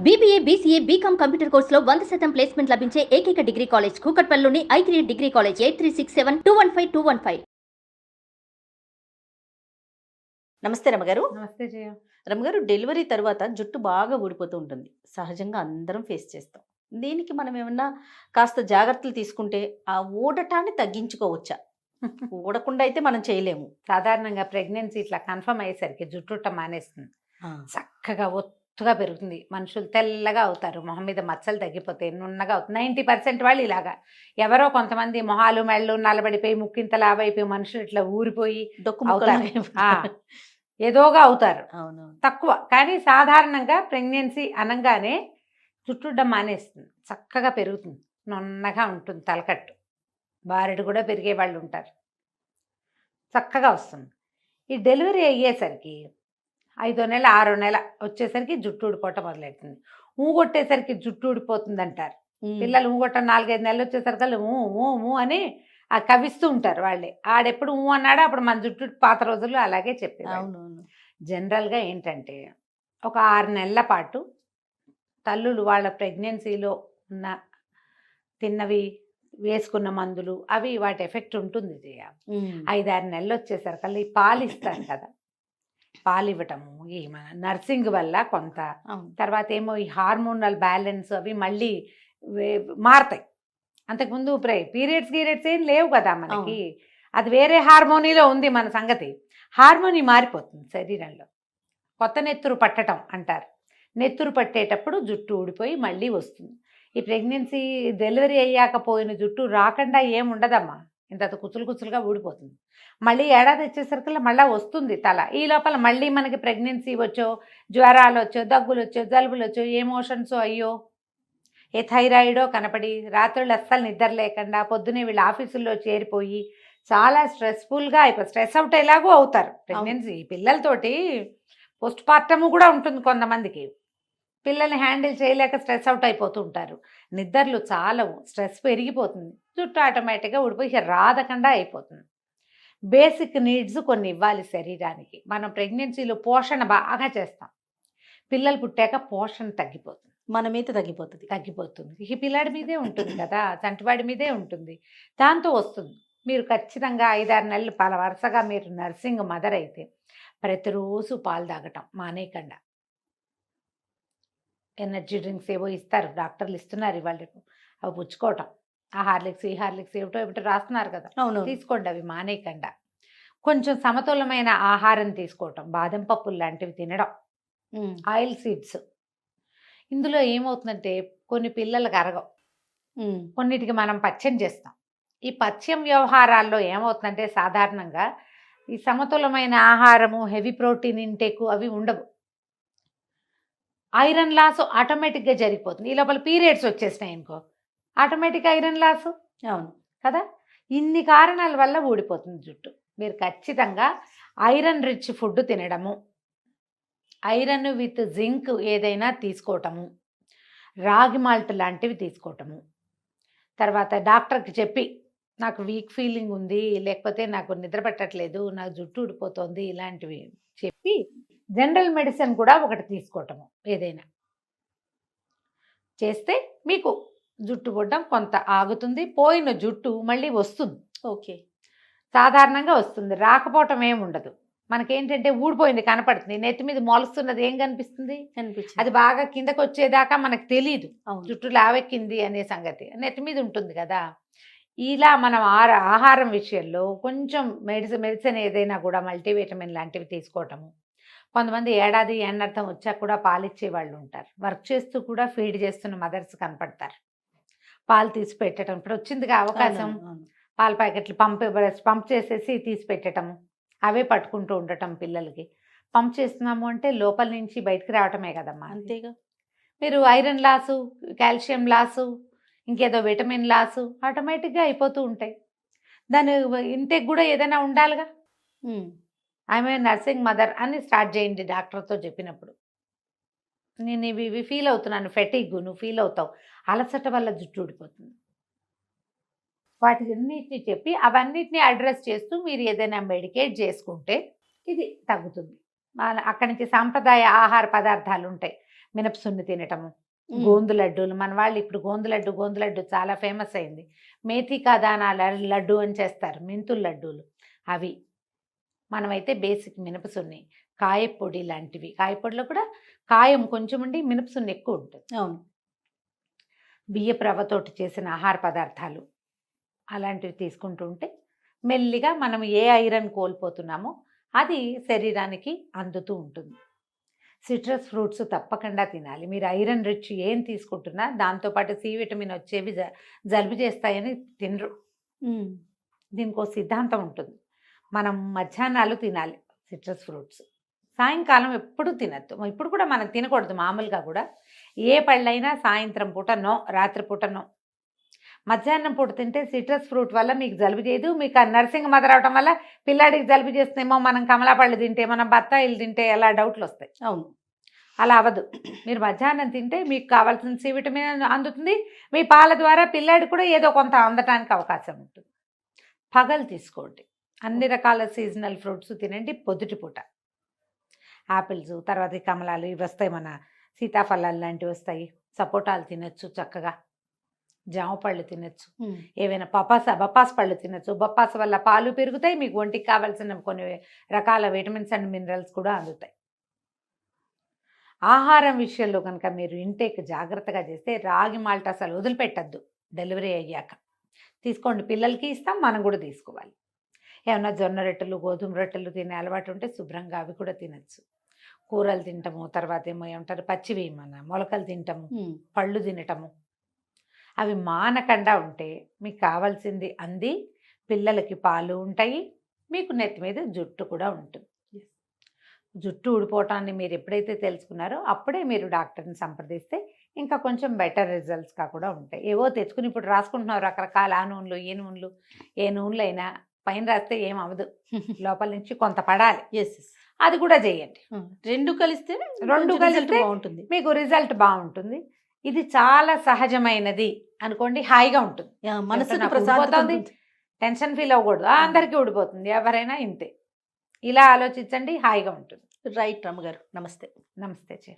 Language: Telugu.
BBA, BCA, BCom కంప్యూటర్ కోర్సులో 100% ప్లేస్మెంట్ లభించే ఏకైక డిగ్రీ కాలేజ్ కూకట్పల్లిలోని i3 డిగ్రీ కాలేజ్ 8367215215. నమస్తే రమగారు. నమస్తే జయ. రమగారు, డెలివరీ తర్వాత జుట్టు బాగా ఊడిపోతూ ఉంటుంది. సహజంగా అందరం ఫేస్ చేస్తాం. దీనికి మనం ఏమన్నా కాస్త జాగ్రత్తలు తీసుకుంటే ఆ ఊడటాన్ని తగ్గించుకోవచ్చా? ఊడకుండా అయితే మనం చేయలేము. సాధారణంగా ప్రెగ్నెన్సీ ఇట్లా కన్ఫర్మ్ అయ్యేసరికి జుట్టుట మానేస్తుంది, చక్కగా ఒత్తుగా పెరుగుతుంది, మనుషులు తెల్లగా అవుతారు, మొహం మీద మచ్చలు తగ్గిపోతాయి, నున్నగా అవుతుంది. 90% వాళ్ళు ఇలాగా. ఎవరో కొంతమంది మొహాలు మెళ్ళు నల్లబడిపోయి ముక్కింత లావైపోయి మనుషులు ఇట్లా ఊరిపోయి ఏదోగా అవుతారు. తక్కువ. కానీ సాధారణంగా ప్రెగ్నెన్సీ అనగానే జుట్టుడ్డం మానేస్తుంది, చక్కగా పెరుగుతుంది, నున్నగా ఉంటుంది, తలకట్టు బారెడు కూడా పెరిగే వాళ్ళు ఉంటారు, చక్కగా వస్తుంది. ఈ డెలివరీ అయ్యేసరికి 5వ నెల 6వ నెల వచ్చేసరికి జుట్టు ఊడిపోవటం మొదలెడుతుంది. ఊగొట్టేసరికి జుట్టు ఊడిపోతుంది అంటారు పిల్లలు. ఊగొట్టం 4-5 నెలలు వచ్చేసరికి ఊ అని ఆ కవిస్తూ ఉంటారు వాళ్ళే. ఆడెప్పుడు ఊ అన్నాడో అప్పుడు మన జుట్టు పాత రోజుల్లో అలాగే చెప్పేది. జనరల్గా ఏంటంటే ఒక 6 నెలల పాటు తల్లులు వాళ్ళ ప్రెగ్నెన్సీలో ఉన్న తిన్నవి వేసుకున్న మందులు అవి వాటి ఎఫెక్ట్ ఉంటుంది. 5-6 నెలలు వచ్చేసరికి ఈ పాలు ఇస్తారు కదా, పాలు ఇవ్వటము ఈ మన నర్సింగ్ వల్ల కొంత, తర్వాత ఏమో ఈ హార్మోనల్ బ్యాలెన్స్ అవి మళ్ళీ మారుతాయి. అంతకుముందు పీరియడ్స్ ఏం లేవు కదా మనకి, అది వేరే హార్మోనీలో ఉంది మన సంగతి. హార్మోనీ మారిపోతుంది శరీరంలో. కొత్త నెత్తురు పట్టడం అంటారు. నెత్తురు పట్టేటప్పుడు జుట్టు ఊడిపోయి మళ్ళీ వస్తుంది. ఈ ప్రెగ్నెన్సీ డెలివరీ అయ్యాక పోయిన జుట్టు రాకుండా ఏముండదమ్మా, ఇంత కుచులుగా ఊడిపోతుంది. మళ్ళీ ఏడాది వచ్చేసరికి మళ్ళీ వస్తుంది తల. ఈ లోపల మళ్ళీ మనకి ప్రెగ్నెన్సీ వచ్చో, జ్వరాలు వచ్చో, దగ్గులు వచ్చో, జలుబులు వచ్చో, ఏ మోషన్సో అయ్యో, ఏ థైరాయిడో కనపడి రాత్రులు అస్సలు నిద్ర లేకుండా పొద్దునే వీళ్ళు ఆఫీసుల్లో చేరిపోయి చాలా స్ట్రెస్ఫుల్గా అయిపోయి స్ట్రెస్ అవుట్ ఎలాగో అవుతారు. ప్రెగ్నెన్సీ పిల్లలతోటి పోస్ట్ పార్టము కూడా ఉంటుంది. కొంతమందికి పిల్లల్ని హ్యాండిల్ చేయలేక స్ట్రెస్ అవుట్ అయిపోతూ ఉంటారు. నిద్రలు చాలవు, స్ట్రెస్ పెరిగిపోతుంది, జుట్టు ఆటోమేటిక్గా ఊడిపోయి రాదకుండా అయిపోతుంది. బేసిక్ నీడ్స్ కొన్ని ఇవ్వాలి శరీరానికి. మనం ప్రెగ్నెన్సీలో పోషణ బాగా చేస్తాం, పిల్లలు పుట్టాక పోషణ తగ్గిపోతుంది, మన మీద తగ్గిపోతుంది. ఈ పిల్లాడి మీదే ఉంటుంది కదా, చంటివాడి మీదే ఉంటుంది, దాంతో వస్తుంది. మీరు ఖచ్చితంగా 5-6 నెలలు వరుసగా మీరు నర్సింగ్ మదర్ అయితే ప్రతిరోజు పాలు తాగటం మానేయకుండా. ఎనర్జీ డ్రింక్స్ ఏవో ఇస్తారు, డాక్టర్లు ఇస్తున్నారు ఇవాళ, అవి పుచ్చుకోవటం. ఆ హార్లిక్స్ ఈ హార్లిక్స్ ఏమిటో రాస్తున్నారు కదా, తీసుకోండి, అవి మానేయకుండా. కొంచెం సమతులమైన ఆహారం తీసుకోవటం, బాదం పప్పులు లాంటివి తినడం, ఆయిల్ సీడ్స్. ఇందులో ఏమవుతుందంటే కొన్ని పిల్లలకు అరగవు, కొన్నిటికి మనం పథ్యం చేస్తాం. ఈ పథ్యం వ్యవహారాల్లో ఏమవుతుందంటే సాధారణంగా ఈ సమతులమైన ఆహారము, హెవీ ప్రోటీన్ ఇంటేక్ అవి ఉండవు. ఐరన్ లాస్ ఆటోమేటిక్గా జరిగిపోతుంది. ఈ లోపల పీరియడ్స్ వచ్చేసినాయి అనుకో, ఆటోమేటిక్ ఐరన్ లాస్. అవును కదా. ఇన్ని కారణాల వల్ల ఊడిపోతుంది జుట్టు. మీరు ఖచ్చితంగా ఐరన్ రిచ్ ఫుడ్ తినడము, ఐరన్ విత్ జింక్ ఏదైనా తీసుకోవటము, రాగి మాల్ట్ లాంటివి తీసుకోవటము, తర్వాత డాక్టర్కి చెప్పి నాకు వీక్ ఫీలింగ్ ఉంది, లేకపోతే నాకు నిద్ర పట్టట్లేదు, నాకు జుట్టు ఊడిపోతుంది, ఇలాంటివి చెప్పి జనరల్ మెడిసిన్ కూడా ఒకటి తీసుకోవటము ఏదైనా చేస్తే మీకు జుట్టు పుట్టడం కొంత ఆగుతుంది. పోయిన జుట్టు మళ్ళీ వస్తుంది. ఓకే, సాధారణంగా వస్తుంది, రాకపోవటం ఏమి ఉండదు. మనకేంటంటే ఊడిపోయింది కనపడుతుంది, నెత్తి మీద మొలుస్తున్నది ఏం కనిపిస్తుంది, అది బాగా కిందకు వచ్చేదాకా మనకు తెలియదు జుట్టు లావెక్కింది అనే సంగతి, నెత్తి మీద ఉంటుంది కదా. ఇలా మనం ఆహారం విషయంలో కొంచెం మెడిసిన్ ఏదైనా కూడా మల్టీవిటమిన్ లాంటివి తీసుకోవటము. కొంతమంది ఏడాది ఎన్నర్థం వచ్చాక కూడా పాలిచ్చే వాళ్ళు ఉంటారు. వర్క్ చేస్తూ కూడా ఫీడ్ చేస్తున్న మదర్స్ కనపడతారు. పాలు తీసి పెట్టడం, ఇప్పుడు వచ్చిందిగా అవకాశం, పాల ప్యాకెట్లు పంప్ చేసేసి తీసి పెట్టడము, అవే పట్టుకుంటూ ఉండటం. పిల్లలకి పంప్ చేస్తున్నాము అంటే లోపల నుంచి బయటకు రావటమే కదమ్మా. అంతేగా. మీరు ఐరన్ లాసు, కాల్షియం లాసు, ఇంకేదో విటమిన్ లాసు ఆటోమేటిక్గా అయిపోతూ ఉంటాయి. దాని ఇంటేక్ కూడా ఏదైనా ఉండాలిగా. ఆమె నర్సింగ్ మదర్ అని స్టార్ట్ చేయండి డాక్టర్తో చెప్పినప్పుడు. నేను ఇవి ఫీల్ అవుతున్నాను, ఫెటిగ్, నువ్వు ఫీల్ అవుతావు, అలసట వల్ల జుట్టు ఊడిపోతుంది, వాటిన్నిటిని చెప్పి అవన్నిటిని అడ్రస్ చేస్తూ మీరు ఏదైనా మెడికేట్ చేసుకుంటే ఇది తగ్గుతుంది. అక్కడి నుంచి సాంప్రదాయ ఆహార పదార్థాలు ఉంటాయి, మినపసున్ని తినటము, గోందు లడ్డూలు. మన వాళ్ళు ఇప్పుడు గోందు లడ్డు చాలా ఫేమస్ అయింది. మేథీ కాదానా లడ్డు అని చేస్తారు, మెంతుల లడ్డూలు అవి. మనమైతే బేసిక్ మినపసున్ని, కాయపొడి లాంటివి. కాయపొడిలో కూడా కాయం కొంచెం ఉండి మినపసున్ని ఎక్కువ ఉంటుంది. అవును. బియ్యపు రవ్వతోటి చేసిన ఆహార పదార్థాలు అలాంటివి తీసుకుంటూ ఉంటే మెల్లిగా మనం ఏ ఐరన్ కోల్పోతున్నామో అది శరీరానికి అందుతూ ఉంటుంది. సిట్రస్ ఫ్రూట్స్ తప్పకుండా తినాలి. మీరు ఐరన్ రిచ్ ఏం తీసుకుంటున్నా దాంతోపాటు సి విటమిన్ వచ్చేవి జలుబు చేస్తాయని తినరు. దీనికి ఒక సిద్ధాంతం ఉంటుంది. మనం మధ్యాహ్నాలు తినాలి సిట్రస్ ఫ్రూట్స్, సాయంకాలం ఎప్పుడు తినద్దు. ఇప్పుడు కూడా మనం తినకూడదు. మామూలుగా కూడా ఏ పళ్ళైనా సాయంత్రం పూట నో, రాత్రిపూట నో. మధ్యాహ్నం పూట తింటే సిట్రస్ ఫ్రూట్ వల్ల మీకు జలుబు చేయదు. మీకు నర్సింగ్ మదర్ అవటం వల్ల పిల్లాడికి జలుబు చేస్తుందేమో, మనం కమలా పళ్ళు తింటే, మనం బత్తాయిలు తింటే ఎలా డౌట్లు వస్తాయి. అవును. అలా అవ్వదు. మీరు మధ్యాహ్నం తింటే మీకు కావాల్సిన సి విటమిన్ అందుతుంది. మీ పాల ద్వారా పిల్లాడికి కూడా ఏదో కొంత అందటానికి అవకాశం ఉంటుంది. పగలు తీసుకోండి. అన్ని రకాల సీజనల్ ఫ్రూట్స్ తినండి పొద్దుటి పూట. ఆపిల్స్, తర్వాత ఈ కమలాలు ఇవి వస్తాయి, మన సీతాఫలాలు లాంటివి వస్తాయి. సపోటాలు తినచ్చు చక్కగా, జామ పళ్ళు తినచ్చు, ఏవైనా బొప్పాస్ పళ్ళు తినచ్చు. బొప్పాస్ వల్ల పాలు పెరుగుతాయి, మీకు ఒంటికి కావాల్సిన కొన్ని రకాల విటమిన్స్ అండ్ మినరల్స్ కూడా అందుతాయి. ఆహారం విషయంలో కనుక మీరు ఇంటేక్ జాగ్రత్తగా చేస్తే రాగి మాల్ట్ అసలు వదిలిపెట్టద్దు. డెలివరీ అయ్యాక తీసుకోండి, పిల్లలకి ఇస్తాం, మనం కూడా తీసుకోవాలి. ఏమన్నా జొన్న రొట్టెలు, గోధుమ రొట్టెలు తినే అలవాటు ఉంటే శుభ్రంగా అవి కూడా తినచ్చు. కూరలు తింటాము, తర్వాత ఏమంటారు పచ్చివి మన మొలకలు తింటాము, పళ్ళు తినటము, అవి మానకుండా ఉంటే మీకు కావాల్సింది అంది. పిల్లలకి పాలు ఉంటాయి, మీకు నెత్తి మీద జుట్టు కూడా ఉంటుంది. జుట్టు ఊడిపోవటాన్ని మీరు ఎప్పుడైతే తెలుసుకున్నారో అప్పుడే మీరు డాక్టర్ని సంప్రదిస్తే ఇంకా కొంచెం బెటర్ రిజల్ట్స్గా కూడా ఉంటాయి. ఏవో తెచ్చుకుని ఇప్పుడు రాసుకుంటున్నారు రకరకాల ఆ నూనెలు, ఏ నూనెలు. ఏ నూనెలు అయినా పైన రాస్తే ఏం అవ్వదు, లోపల నుంచి కొంత పడాలి. అది కూడా చేయండి. రెండు కలిస్తే బాగుంటుంది, మీకు రిజల్ట్ బాగుంటుంది. ఇది చాలా సహజమైనది అనుకోండి, హాయిగా ఉంటుంది. మనసుకు ప్రశాంతత, టెన్షన్ ఫీల్ అవ్వకూడదు. అందరికీ ఊడిపోతుంది, ఎవరైనా ఇంతే. ఇలా ఆలోచించండి, హాయిగా ఉంటుంది. రైట్ రమ్మగారు, నమస్తే. నమస్తే చే.